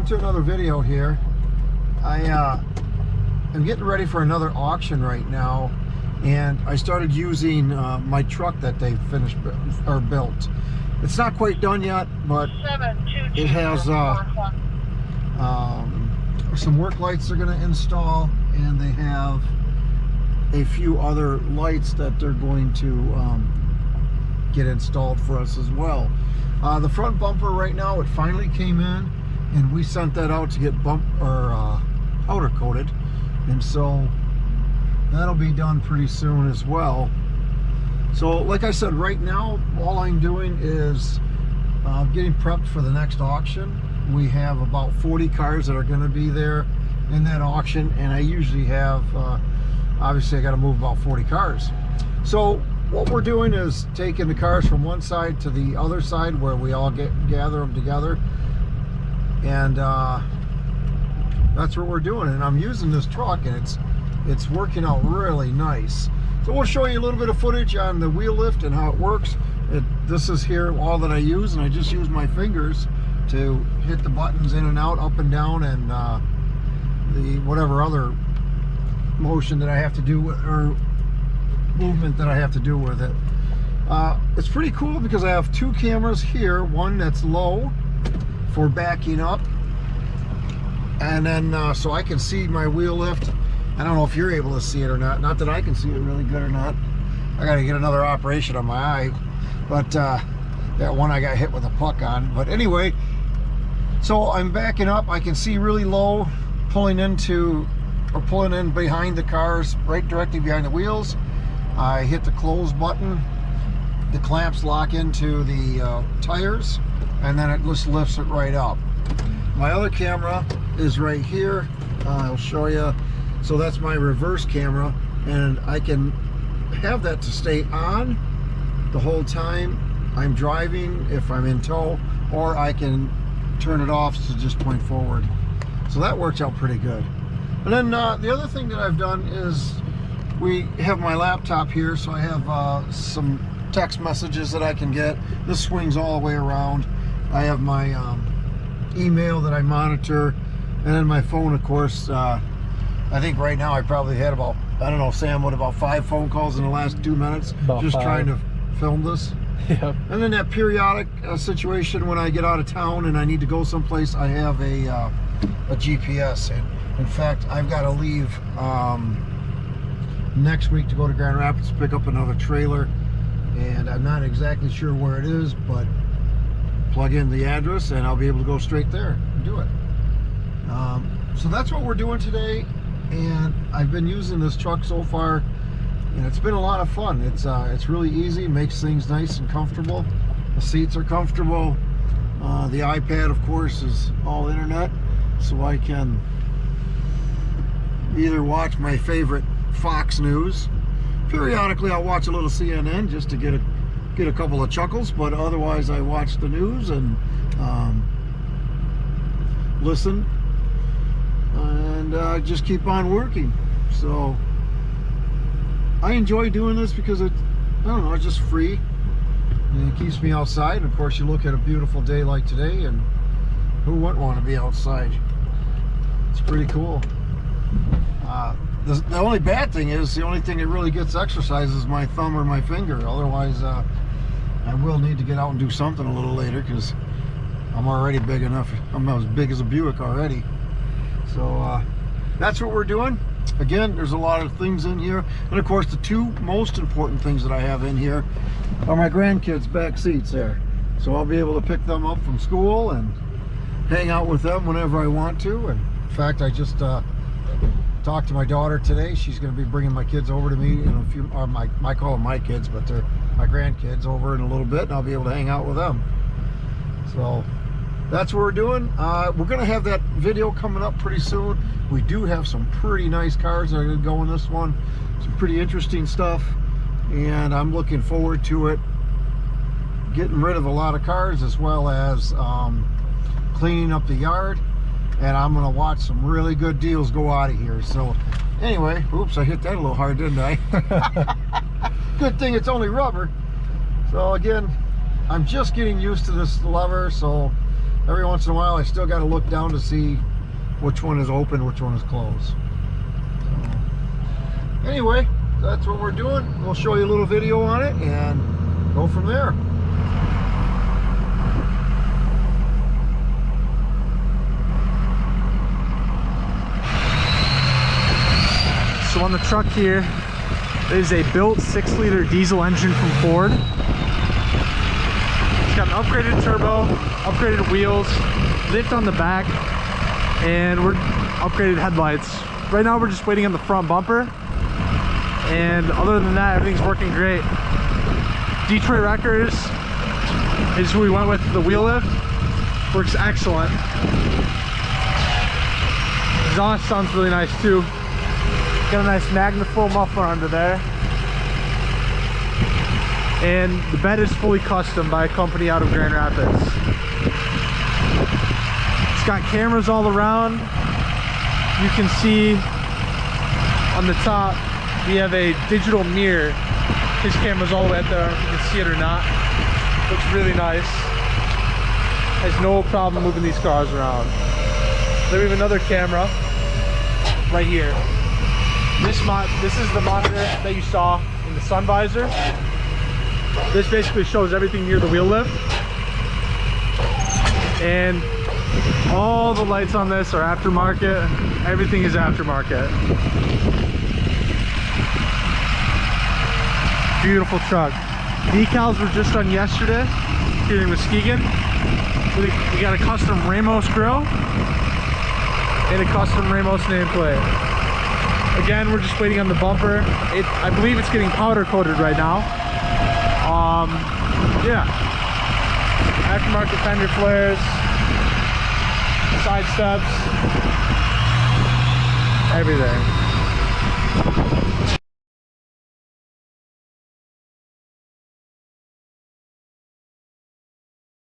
to another video here. I'm getting ready for another auction right now, and I started using my truck that they finished or built. It's not quite done yet, but it has some work lights they're going to install, and they have a few other lights that they're going to get installed for us as well. The front bumper right now, it finally came in, and we sent that out to get powder coated, and so that'll be done pretty soon as well. So like I said, right now all I'm doing is getting prepped for the next auction. We have about 40 cars that are going to be there in that auction, and I usually have obviously I got to move about 40 cars. So what we're doing is taking the cars from one side to the other side where we all gather them together, and that's what we're doing. And I'm using this truck, and it's working out really nice. So we'll show you a little bit of footage on the wheel lift and how it works. This is here all that I use, and I just use my fingers to hit the buttons in and out, up and down, and the whatever other motion that I have to do with, or movement that I have to do with it. It's pretty cool because I have two cameras here, one that's low for backing up, and then so I can see my wheel lift. I don't know if you're able to see it or not. Not that I can see it really good or not. I got to get another operation on my eye, but that one I got hit with a puck on. But anyway, so I'm backing up. I can see really low, pulling into or pulling in behind the cars, right directly behind the wheels. I hit the close button. The clamps lock into the tires, and then it just lifts it right up. My other camera is right here. I'll show you. So that's my reverse camera, and I can have that to stay on the whole time I'm driving if I'm in tow, or I can turn it off to just point forward. So that works out pretty good. And then the other thing that I've done is we have my laptop here, so I have some text messages that I can get. This swings all the way around. I have my email that I monitor, and then my phone, of course. I think right now I probably had about, I don't know, Sam, what, about 5 phone calls in the last 2 minutes? About just 5. Trying to film this. Yep. And then that periodic situation when I get out of town and I need to go someplace, I have a GPS. And in fact, I've got to leave next week to go to Grand Rapids to pick up another trailer, and I'm not exactly sure where it is, but plug in the address and I'll be able to go straight there and do it. So that's what we're doing today, and I've been using this truck so far, and it's been a lot of fun. It's really easy, makes things nice and comfortable. The seats are comfortable. The iPad, of course, is all internet, so I can either watch my favorite Fox News. Periodically I'll watch a little CNN just to get a couple of chuckles, but otherwise I watch the news and listen, and just keep on working. So I enjoy doing this because I don't know, it's just free, and it keeps me outside. And of course, you look at a beautiful day like today, and who wouldn't want to be outside? It's pretty cool. The only bad thing is, the only thing that really gets exercise is my thumb or my finger. Otherwise, I will need to get out and do something a little later, because I'm already big enough. I'm as big as a Buick already. So that's what we're doing. Again, there's a lot of things in here. And of course, the two most important things that I have in here are my grandkids' back seats there. So I'll be able to pick them up from school and hang out with them whenever I want to. And in fact, I just talked to my daughter today. She's going to be bringing my kids over to me in a few, or I call them my kids, but they're my grandkids, over in a little bit, and I'll be able to hang out with them. So that's what we're doing. We're going to have that video coming up pretty soon. We do have some pretty nice cars that are going to go in this one. Some pretty interesting stuff, and I'm looking forward to it. Getting rid of a lot of cars, as well as cleaning up the yard, and I'm going to watch some really good deals go out of here. So anyway, oops, I hit that a little hard, didn't I? Good thing it's only rubber. So again, I'm just getting used to this lever, so every once in a while I still got to look down to see which one is open, which one is closed. So, anyway, that's what we're doing. We'll show you a little video on it and go from there. So on the truck here is a built 6-liter diesel engine from Ford. It's got an upgraded turbo, upgraded wheels, lift on the back, and we're upgraded headlights. Right now we're just waiting on the front bumper, and other than that, everything's working great. Detroit Wreckers is who we went with. The wheel lift works excellent. Exhaust sounds really nice too. Got a nice Magnafull muffler under there. And the bed is fully custom by a company out of Grand Rapids. It's got cameras all around. You can see on the top, we have a digital mirror. His camera's all the way up there. I don't know if you can see it or not. Looks really nice. Has no problem moving these cars around. Then we have another camera right here. This is the monitor that you saw in the sun visor. This basically shows everything near the wheel lift. And all the lights on this are aftermarket. Everything is aftermarket. Beautiful truck. Decals were just done yesterday here in Muskegon. We got a custom Ramos grill and a custom Ramos nameplate. Again, we're just waiting on the bumper. I believe it's getting powder coated right now. Yeah. Aftermarket fender flares, side steps, everything.